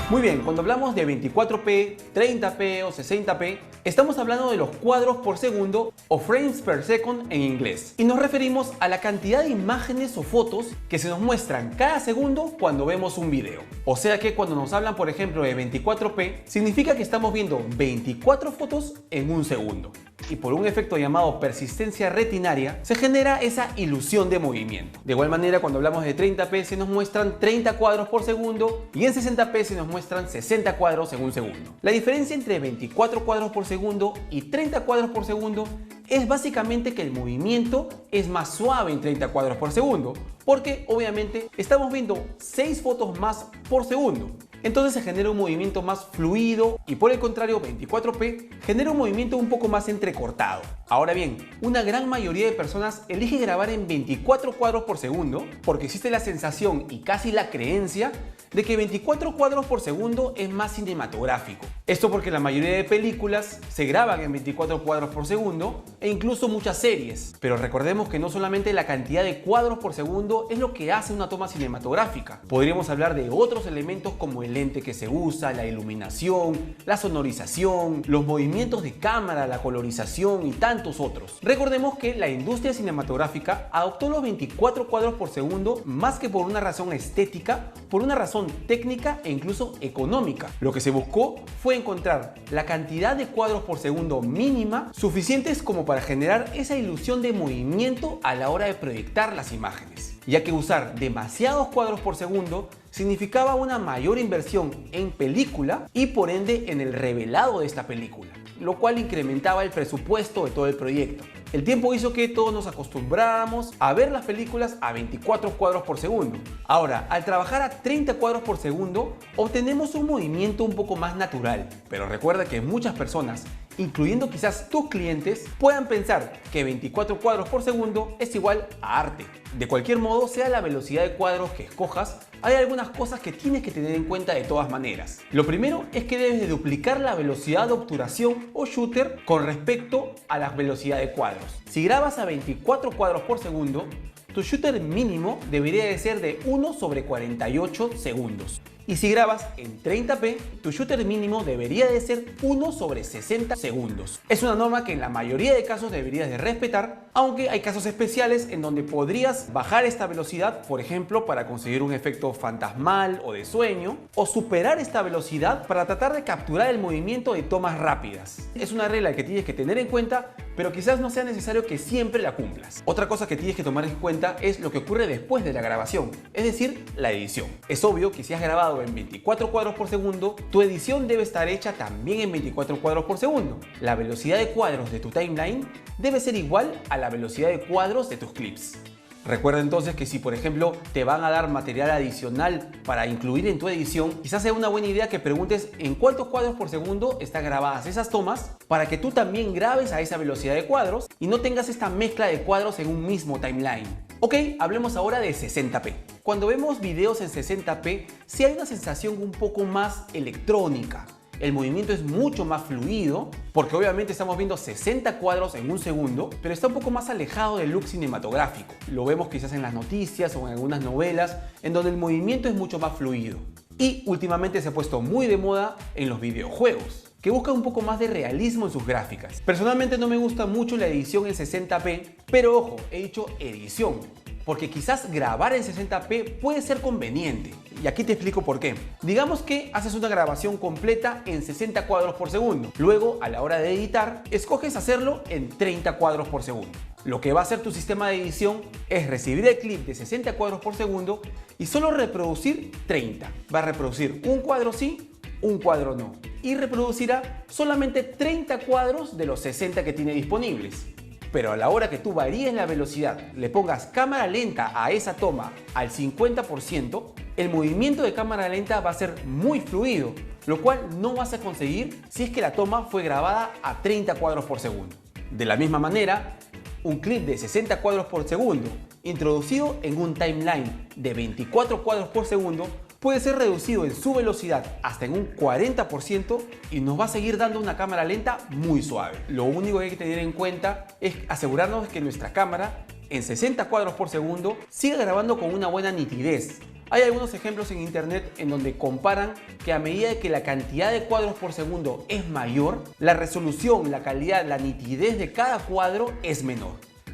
Muy bien, cuando hablamos de 24p, 30p o 60p, estamos hablando de los cuadros por segundo o frames per second en inglés. Y nos referimos a la cantidad de imágenes o fotos que se nos muestran cada segundo cuando vemos un video. O sea que cuando nos hablan, por ejemplo, de 24p, significa que estamos viendo 24 fotos en un segundo. Y por un efecto llamado persistencia retinaria, se genera esa ilusión de movimiento. De igual manera, cuando hablamos de 30p, se nos muestran 30 cuadros por segundo y en 60p se nos muestran 60 cuadros en un segundo. La diferencia entre 24 cuadros por segundo y 30 cuadros por segundo es básicamente que el movimiento es más suave en 30 cuadros por segundo, porque obviamente estamos viendo 6 fotos más por segundo. Entonces se genera un movimiento más fluido y por el contrario 24p genera un movimiento un poco más entrecortado. Ahora bien, una gran mayoría de personas elige grabar en 24 cuadros por segundo porque existe la sensación y casi la creencia de que 24 cuadros por segundo es más cinematográfico. Esto porque la mayoría de películas se graban en 24 cuadros por segundo e incluso muchas series. Pero recordemos que no solamente la cantidad de cuadros por segundo es lo que hace una toma cinematográfica. Podríamos hablar de otros elementos como el lente que se usa, la iluminación, la sonorización, los movimientos de cámara, la colorización y tantos otros. Recordemos que la industria cinematográfica adoptó los 24 cuadros por segundo más que por una razón estética, por una razón razón técnica e incluso económica. Lo que se buscó fue encontrar la cantidad de cuadros por segundo mínima suficientes como para generar esa ilusión de movimiento a la hora de proyectar las imágenes, ya que usar demasiados cuadros por segundo significaba una mayor inversión en película y por ende en el revelado de esta película, lo cual incrementaba el presupuesto de todo el proyecto. El tiempo hizo que todos nos acostumbráramos a ver las películas a 24 cuadros por segundo. Ahora, al trabajar a 30 cuadros por segundo, obtenemos un movimiento un poco más natural. Pero recuerda que muchas personas, incluyendo quizás tus clientes, puedan pensar que 24 cuadros por segundo es igual a arte. De cualquier modo, sea la velocidad de cuadros que escojas, hay algunas cosas que tienes que tener en cuenta de todas maneras. Lo primero es que debes de duplicar la velocidad de obturación o shutter con respecto a la velocidad de cuadros. Si grabas a 24 cuadros por segundo, tu shooter mínimo debería de ser de 1/48 segundos. Y si grabas en 30p, tu shooter mínimo debería de ser 1/60 segundos. Es una norma que en la mayoría de casos deberías de respetar, aunque hay casos especiales en donde podrías bajar esta velocidad, por ejemplo, para conseguir un efecto fantasmal o de sueño, o superar esta velocidad para tratar de capturar el movimiento de tomas rápidas. Es una regla que tienes que tener en cuenta, pero quizás no sea necesario que siempre la cumplas. Otra cosa que tienes que tomar en cuenta es lo que ocurre después de la grabación, es decir, la edición. Es obvio que si has grabado en 24 cuadros por segundo, tu edición debe estar hecha también en 24 cuadros por segundo. La velocidad de cuadros de tu timeline debe ser igual a la velocidad de cuadros de tus clips. Recuerda entonces que si por ejemplo te van a dar material adicional para incluir en tu edición, quizás sea una buena idea que preguntes en cuántos cuadros por segundo están grabadas esas tomas para que tú también grabes a esa velocidad de cuadros y no tengas esta mezcla de cuadros en un mismo timeline. Ok, hablemos ahora de 60p. Cuando vemos videos en 60p, sí hay una sensación un poco más electrónica. El movimiento es mucho más fluido, porque obviamente estamos viendo 60 cuadros en un segundo, pero está un poco más alejado del look cinematográfico. Lo vemos quizás en las noticias o en algunas novelas, en donde el movimiento es mucho más fluido. Y últimamente se ha puesto muy de moda en los videojuegos, que buscan un poco más de realismo en sus gráficas. Personalmente no me gusta mucho la edición en 60p, pero ojo, he dicho edición, porque quizás grabar en 60p puede ser conveniente. Y aquí te explico por qué. Digamos que haces una grabación completa en 60 cuadros por segundo. Luego, a la hora de editar, escoges hacerlo en 30 cuadros por segundo. Lo que va a hacer tu sistema de edición es recibir el clip de 60 cuadros por segundo y solo reproducir 30. Va a reproducir un cuadro sí, un cuadro no. Y reproducirá solamente 30 cuadros de los 60 que tiene disponibles. Pero a la hora que tú varíes la velocidad, le pongas cámara lenta a esa toma al 50%, el movimiento de cámara lenta va a ser muy fluido, lo cual no vas a conseguir si es que la toma fue grabada a 30 cuadros por segundo. De la misma manera, un clip de 60 cuadros por segundo, introducido en un timeline de 24 cuadros por segundo, puede ser reducido en su velocidad hasta en un 40% y nos va a seguir dando una cámara lenta muy suave. Lo único que hay que tener en cuenta es asegurarnos de que nuestra cámara en 60 cuadros por segundo siga grabando con una buena nitidez. Hay algunos ejemplos en internet en donde comparan que a medida que la cantidad de cuadros por segundo es mayor, la resolución, la calidad, la nitidez de cada cuadro es menor.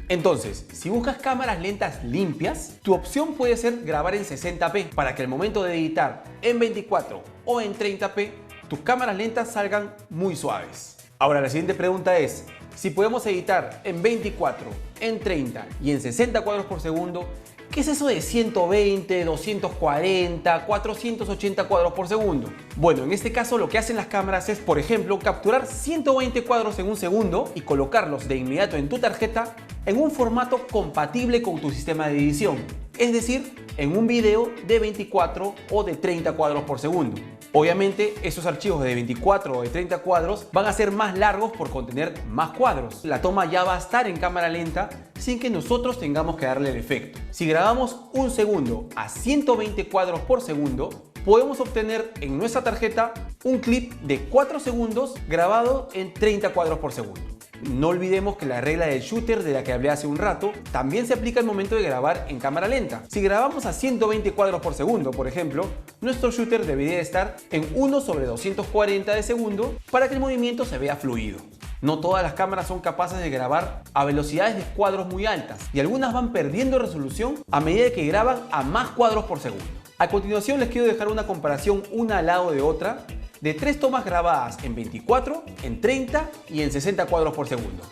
Entonces, si buscas cámaras lentas limpias, tu opción puede ser grabar en 60p para que al momento de editar en 24 o en 30p, tus cámaras lentas salgan muy suaves. Ahora la siguiente pregunta es, si podemos editar en 24, en 30 y en 60 cuadros por segundo, ¿qué es eso de 120, 240, 480 cuadros por segundo? Bueno, en este caso lo que hacen las cámaras es, por ejemplo, capturar 120 cuadros en un segundo y colocarlos de inmediato en tu tarjeta en un formato compatible con tu sistema de edición, es decir, en un video de 24 o de 30 cuadros por segundo. Obviamente, esos archivos de 24 o de 30 cuadros van a ser más largos por contener más cuadros. La toma ya va a estar en cámara lenta sin que nosotros tengamos que darle el efecto. Si grabamos un segundo a 120 cuadros por segundo, podemos obtener en nuestra tarjeta un clip de 4 segundos grabado en 30 cuadros por segundo. No olvidemos que la regla del shooter de la que hablé hace un rato también se aplica al momento de grabar en cámara lenta. Si grabamos a 120 cuadros por segundo, por ejemplo, nuestro shooter debería estar en 1/240 de segundo para que el movimiento se vea fluido. No todas las cámaras son capaces de grabar a velocidades de cuadros muy altas y algunas van perdiendo resolución a medida que graban a más cuadros por segundo. A continuación les quiero dejar una comparación una al lado de otra de 3 tomas grabadas en 24, en 30 y en 60 cuadros por segundo.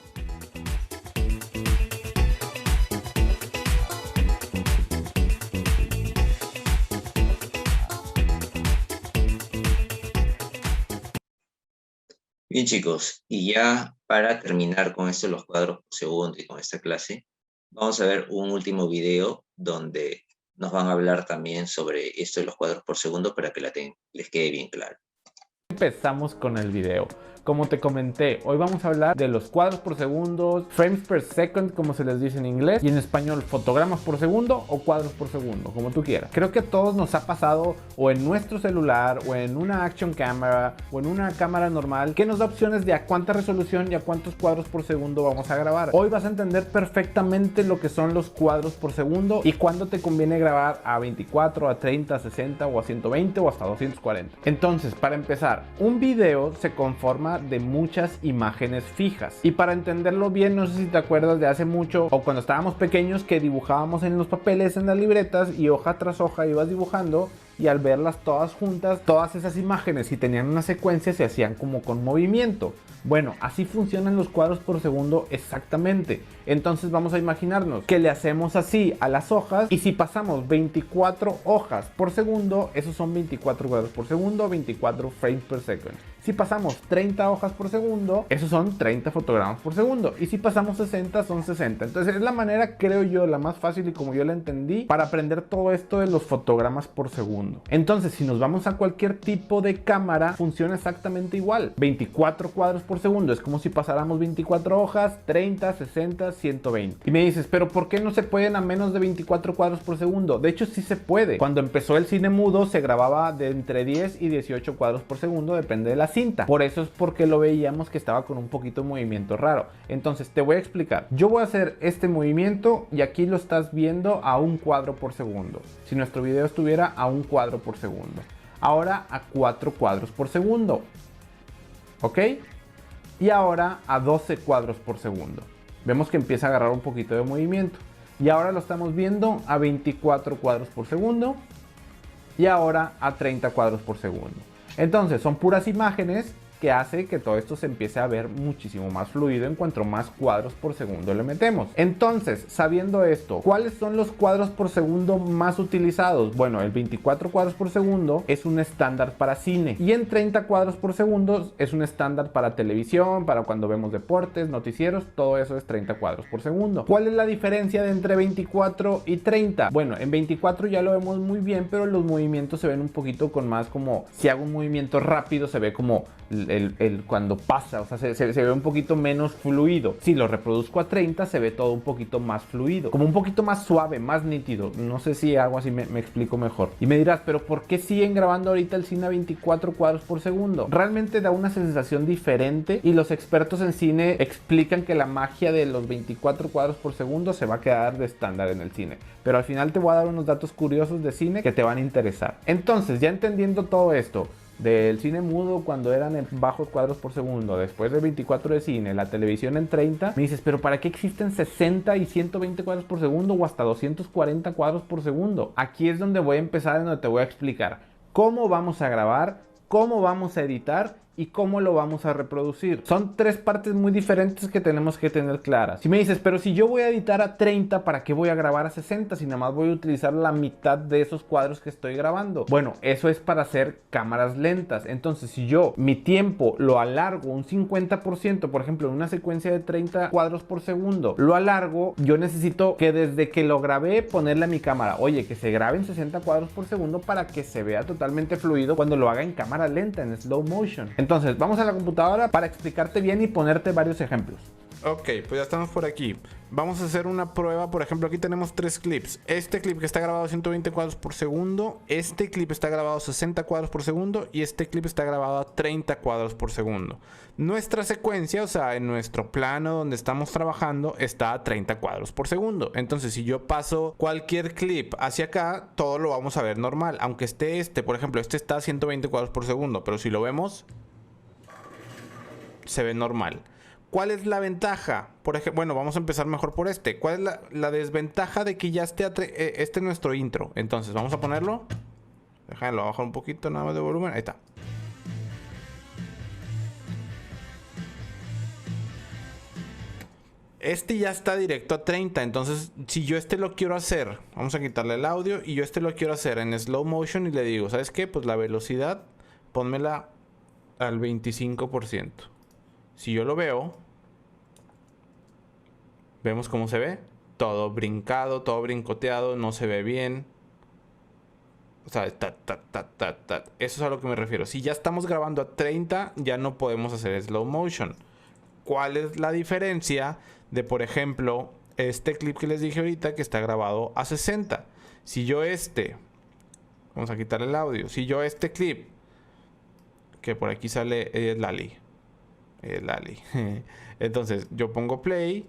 Bien chicos, y ya para terminar con esto de los cuadros por segundo y con esta clase, vamos a ver un último video donde nos van a hablar también sobre esto de los cuadros por segundo para que les quede bien claro. Empezamos con el video. Como te comenté, hoy vamos a hablar de los cuadros por segundo, frames per second como se les dice en inglés, y en español fotogramas por segundo o cuadros por segundo, como tú quieras. Creo que a todos nos ha pasado o en nuestro celular o en una action camera o en una cámara normal que nos da opciones de a cuánta resolución y a cuántos cuadros por segundo vamos a grabar. Hoy vas a entender perfectamente lo que son los cuadros por segundo y cuándo te conviene grabar a 24, a 30, a 60 o a 120 o hasta 240. Entonces, para empezar, un video se conforma de muchas imágenes fijas, y para entenderlo bien, no sé si te acuerdas de hace mucho o cuando estábamos pequeños que dibujábamos en los papeles, en las libretas, y hoja tras hoja ibas dibujando, y al verlas todas juntas, todas esas imágenes, si tenían una secuencia, se hacían como con movimiento. Bueno, así funcionan los cuadros por segundo exactamente. Entonces vamos a imaginarnos que le hacemos así a las hojas, y si pasamos 24 hojas por segundo, esos son 24 cuadros por segundo, 24 frames per second. Si pasamos 30 hojas por segundo, esos son 30 fotogramas por segundo. Y si pasamos 60, son 60. Entonces es la manera, creo yo, la más fácil y como yo la entendí para aprender todo esto de los fotogramas por segundo. Entonces, si nos vamos a cualquier tipo de cámara, funciona exactamente igual. 24 cuadros por segundo es como si pasáramos 24 hojas, 30, 60, 120. Y me dices, pero ¿por qué no se pueden a menos de 24 cuadros por segundo? De hecho, sí se puede. Cuando empezó el cine mudo, se grababa de entre 10 y 18 cuadros por segundo, depende de la cinta. Por eso es porque lo veíamos que estaba con un poquito de movimiento raro. Entonces te voy a explicar. Yo voy a hacer este movimiento y aquí lo estás viendo a 1 cuadro por segundo. Si nuestro video estuviera a 1 cuadro por segundo. Ahora a 4 cuadros por segundo. ¿Ok? Y ahora a 12 cuadros por segundo. Vemos que empieza a agarrar un poquito de movimiento. Y ahora lo estamos viendo a 24 cuadros por segundo. Y ahora a 30 cuadros por segundo. Entonces son puras imágenes que hace que todo esto se empiece a ver muchísimo más fluido en cuanto más cuadros por segundo le metemos. Entonces, sabiendo esto, ¿cuáles son los cuadros por segundo más utilizados? Bueno, el 24 cuadros por segundo es un estándar para cine, y en 30 cuadros por segundo es un estándar para televisión, para cuando vemos deportes, noticieros, todo eso es 30 cuadros por segundo. ¿Cuál es la diferencia de entre 24 y 30? Bueno, en 24 ya lo vemos muy bien, pero los movimientos se ven un poquito con más, como si hago un movimiento rápido se ve como cuando pasa, o sea, se ve un poquito menos fluido. Si lo reproduzco a 30 se ve todo un poquito más fluido, como un poquito más suave, más nítido. No sé si algo así me explico mejor. Y me dirás, pero ¿por qué siguen grabando ahorita el cine a 24 cuadros por segundo? Realmente da una sensación diferente, y los expertos en cine explican que la magia de los 24 cuadros por segundo se va a quedar de estándar en el cine. Pero al final te voy a dar unos datos curiosos de cine que te van a interesar. Entonces, ya entendiendo todo esto, del cine mudo cuando eran en bajos cuadros por segundo, después de 24 de cine, la televisión en 30, me dices, pero ¿para qué existen 60 y 120 cuadros por segundo o hasta 240 cuadros por segundo? Aquí es donde voy a empezar, en donde te voy a explicar cómo vamos a grabar, cómo vamos a editar y cómo lo vamos a reproducir. Son 3 partes muy diferentes que tenemos que tener claras. Si me dices, pero si yo voy a editar a 30, ¿para qué voy a grabar a 60 si nada más voy a utilizar la mitad de esos cuadros que estoy grabando? Bueno, eso es para hacer cámaras lentas. Entonces, si yo mi tiempo lo alargo un 50%, por ejemplo, en una secuencia de 30 cuadros por segundo, lo alargo, yo necesito que desde que lo grabé ponerle a mi cámara, oye, que se grabe en 60 cuadros por segundo para que se vea totalmente fluido cuando lo haga en cámara lenta, en slow motion. Entonces, vamos a la computadora para explicarte bien y ponerte varios ejemplos. Ok, pues ya estamos por aquí. Vamos a hacer una prueba. Por ejemplo, aquí tenemos 3 clips. Este clip que está grabado a 120 cuadros por segundo, este clip está grabado a 60 cuadros por segundo y este clip está grabado a 30 cuadros por segundo. Nuestra secuencia, o sea, en nuestro plano donde estamos trabajando, está a 30 cuadros por segundo. Entonces, si yo paso cualquier clip hacia acá, todo lo vamos a ver normal. Aunque esté por ejemplo, este está a 120 cuadros por segundo, pero si lo vemos, se ve normal. ¿Cuál es la ventaja? Por ejemplo, bueno, vamos a empezar mejor por este. ¿Cuál es la desventaja de que ya esté este nuestro intro? Entonces, vamos a ponerlo. Déjalo bajar un poquito nada más de volumen. Ahí está. Este ya está directo a 30. Entonces, si yo lo quiero hacer, vamos a quitarle el audio. Y yo lo quiero hacer en slow motion. Y le digo, ¿sabes qué? Pues la velocidad, pónmela al 25%. Si yo lo veo, vemos cómo se ve. Todo brincado, todo brincoteado, no se ve bien. O sea, Eso es a lo que me refiero. Si ya estamos grabando a 30, ya no podemos hacer slow motion. ¿Cuál es la diferencia de, por ejemplo, este clip que les dije ahorita que está grabado a 60? Si yo vamos a quitar el audio. Si yo clip, que por aquí sale, es Lali. Entonces, yo pongo play.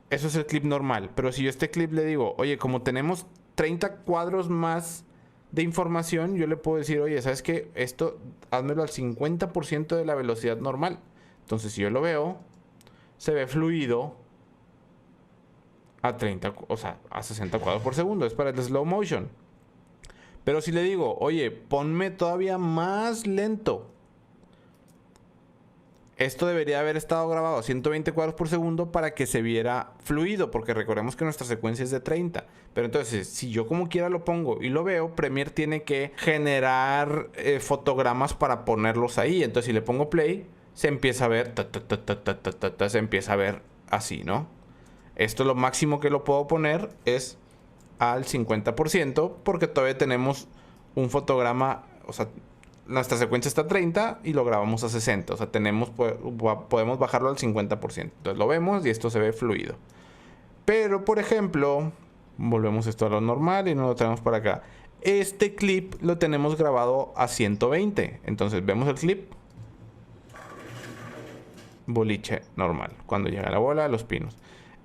Eso es el clip normal. Pero si yo clip le digo, oye, como tenemos 30 cuadros más de información, yo le puedo decir, oye, ¿sabes qué? Esto, házmelo al 50% de la velocidad normal. Entonces, si yo lo veo, se ve fluido a 30, o sea, a 60 cuadros por segundo. Es para el slow motion. Pero si le digo, oye, ponme todavía más lento. Esto debería haber estado grabado a 120 cuadros por segundo para que se viera fluido, porque recordemos que nuestra secuencia es de 30. Pero entonces, si yo como quiera lo pongo y lo veo, Premiere tiene que generar fotogramas para ponerlos ahí. Entonces, si le pongo play, se empieza a ver, se empieza a ver así, ¿no? Esto lo máximo que lo puedo poner es al 50%, porque todavía tenemos un fotograma, o sea, nuestra secuencia está a 30 y lo grabamos a 60. O sea, podemos bajarlo al 50%. Entonces lo vemos y esto se ve fluido. Pero, por ejemplo, volvemos esto a lo normal y no lo traemos para acá. Este clip lo tenemos grabado a 120. Entonces vemos el clip. Boliche normal. Cuando llega la bola, los pinos.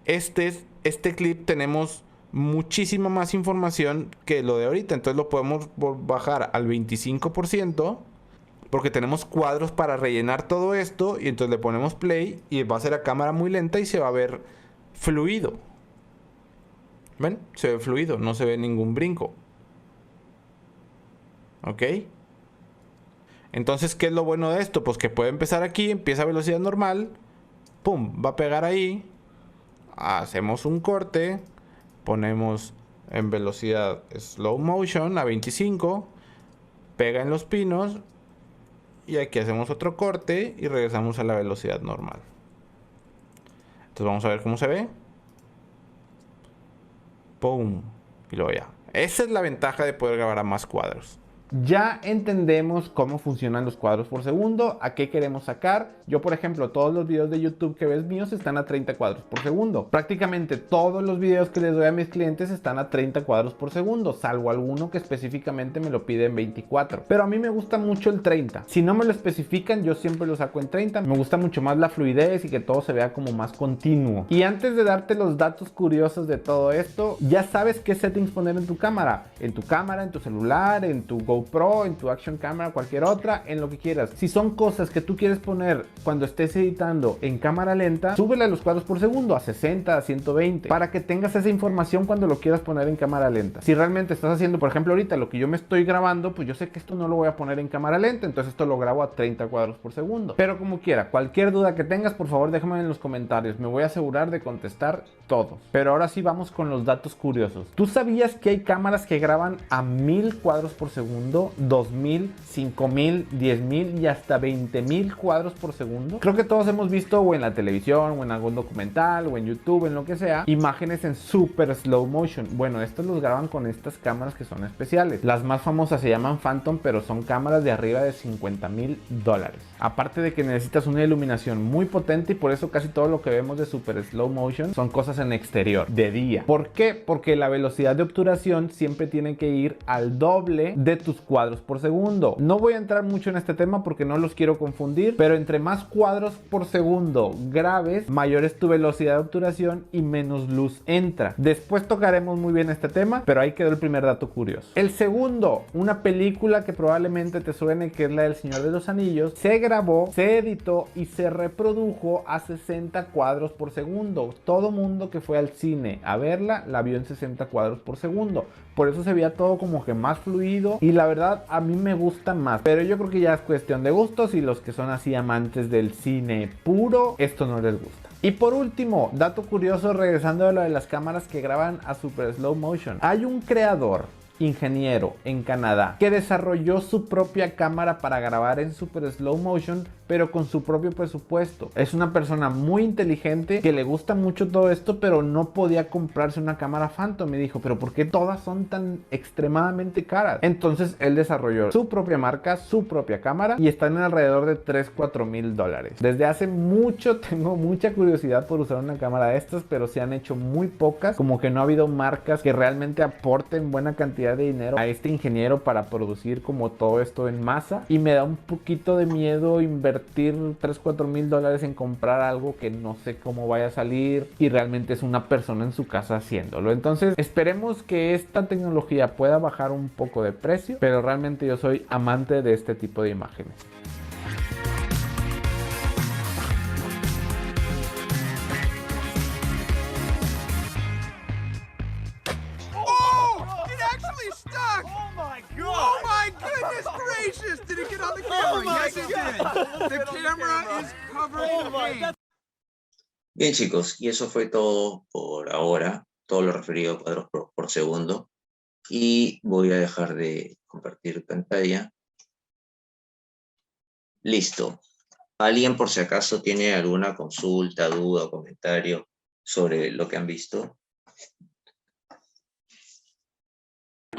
Este clip tenemos muchísima más información que lo de ahorita. Entonces lo podemos bajar al 25%, porque tenemos cuadros para rellenar todo esto. Y entonces le ponemos play y va a ser a cámara muy lenta y se va a ver fluido. ¿Ven? Se ve fluido, no se ve ningún brinco. ¿Ok? Entonces, ¿qué es lo bueno de esto? Pues que puede empezar aquí, empieza a velocidad normal, pum, va a pegar ahí, hacemos un corte, ponemos en velocidad slow motion a 25, pega en los pinos y aquí hacemos otro corte y regresamos a la velocidad normal. Entonces vamos a ver cómo se ve. Pum, y luego ya. Esa es la ventaja de poder grabar a más cuadros. Ya entendemos cómo funcionan los cuadros por segundo, a qué queremos sacar. Yo, por ejemplo, todos los videos de YouTube que ves míos están a 30 cuadros por segundo. Prácticamente todos los videos que les doy a mis clientes están a 30 cuadros por segundo, salvo alguno que específicamente me lo pide en 24. Pero a mí me gusta mucho el 30. Si no me lo especifican, yo siempre lo saco en 30. Me gusta mucho más la fluidez y que todo se vea como más continuo. Y antes de darte los datos curiosos de todo esto, ya sabes qué settings poner en tu cámara, en tu celular, en tu GoPro, en tu Action Camera, cualquier otra, en lo que quieras. Si son cosas que tú quieres poner cuando estés editando en cámara lenta, súbele a los cuadros por segundo a 60, a 120, para que tengas esa información cuando lo quieras poner en cámara lenta. Si realmente estás haciendo, por ejemplo, ahorita lo que yo me estoy grabando, pues yo sé que esto no lo voy a poner en cámara lenta, entonces esto lo grabo a 30 cuadros por segundo. Pero como quiera, cualquier duda que tengas, por favor déjame en los comentarios, me voy a asegurar de contestar todos. Pero ahora sí vamos con los datos curiosos. ¿Tú sabías que hay cámaras que graban a 1000 cuadros por segundo, 2000, 5000, 10000 y hasta 20000 cuadros por segundo? Creo que todos hemos visto o en la televisión o en algún documental o en YouTube, en lo que sea, imágenes en super slow motion. Bueno, estos los graban con estas cámaras que son especiales. Las más famosas se llaman Phantom, pero son cámaras de arriba de $50,000. Aparte de que necesitas una iluminación muy potente, y por eso casi todo lo que vemos de super slow motion son cosas en exterior, de día. ¿Por qué? Porque la velocidad de obturación siempre tiene que ir al doble de tu tus cuadros por segundo. No voy a entrar mucho en este tema porque no los quiero confundir, pero entre más cuadros por segundo grabes, mayor es tu velocidad de obturación y menos luz entra. Después tocaremos muy bien este tema, pero ahí quedó el primer dato curioso. El segundo, una película que probablemente te suene, que es la del Señor de los Anillos, se grabó, se editó y se reprodujo a 60 cuadros por segundo. Todo mundo que fue al cine a verla la vio en 60 cuadros por segundo. Por eso se veía todo como que más fluido y la verdad a mí me gusta más. Pero yo creo que ya es cuestión de gustos y los que son así amantes del cine puro, esto no les gusta. Y por último, dato curioso, regresando a lo de las cámaras que graban a super slow motion. Hay un creador, ingeniero en Canadá, que desarrolló su propia cámara para grabar en super slow motion, pero con su propio presupuesto. Es una persona muy inteligente que le gusta mucho todo esto, pero no podía comprarse una cámara Phantom. Me dijo, pero ¿por qué todas son tan extremadamente caras? Entonces él desarrolló su propia marca, su propia cámara y están en alrededor de $3,000-4,000. Desde hace mucho tengo mucha curiosidad por usar una cámara de estas, pero se han hecho muy pocas, como que no ha habido marcas que realmente aporten buena cantidad de dinero a este ingeniero para producir como todo esto en masa, y me da un poquito de miedo invertir $3,000-4,000 en comprar algo que no sé cómo vaya a salir y realmente es una persona en su casa haciéndolo. Entonces esperemos que esta tecnología pueda bajar un poco de precio, pero realmente yo soy amante de este tipo de imágenes. Bien chicos, y eso fue todo por ahora, todo lo referido a cuadros por segundo, y voy a dejar de compartir pantalla. Listo. ¿Alguien por si acaso tiene alguna consulta, duda o comentario sobre lo que han visto?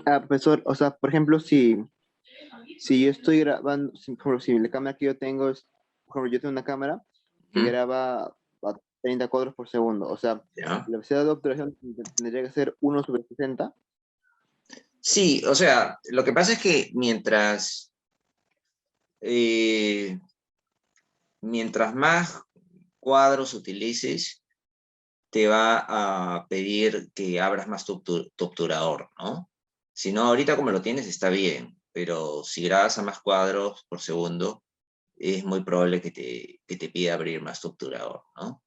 Profesor, o sea, por ejemplo, si yo estoy grabando, si la cámara que yo tengo es, por ejemplo, yo tengo una cámara que graba a 30 cuadros por segundo, o sea, ¿Ya? la velocidad de obturación tendría que ser 1/60. Sí, o sea, lo que pasa es que mientras más cuadros utilices, te va a pedir que abras más tu obturador, ¿no? Si no, ahorita como lo tienes está bien, pero si grabas a más cuadros por segundo, es muy probable que te pida abrir más tu obturador, ¿no?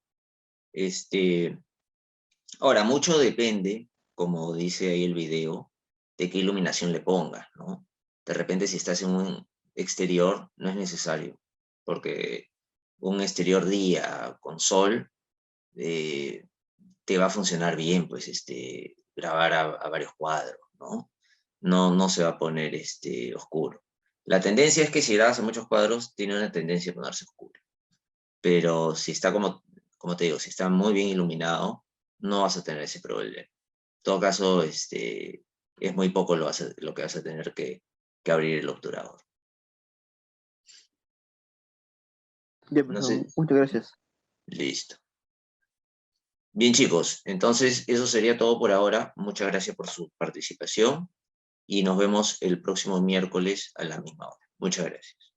Ahora, mucho depende, como dice ahí el video, de qué iluminación le pongas, ¿no? De repente si estás en un exterior, no es necesario, porque un exterior día con sol te va a funcionar bien, pues, grabar a varios cuadros, ¿no? No se va a poner oscuro. La tendencia es que si grabas a muchos cuadros, tiene una tendencia a ponerse oscuro. Pero si está como te digo, si está muy bien iluminado, no vas a tener ese problema. En todo caso, es muy poco lo que vas a tener que abrir el obturador. Bien, No sé. muchas gracias. Listo. Bien, chicos, entonces eso sería todo por ahora. Muchas gracias por su participación y nos vemos el próximo miércoles a la misma hora. Muchas gracias.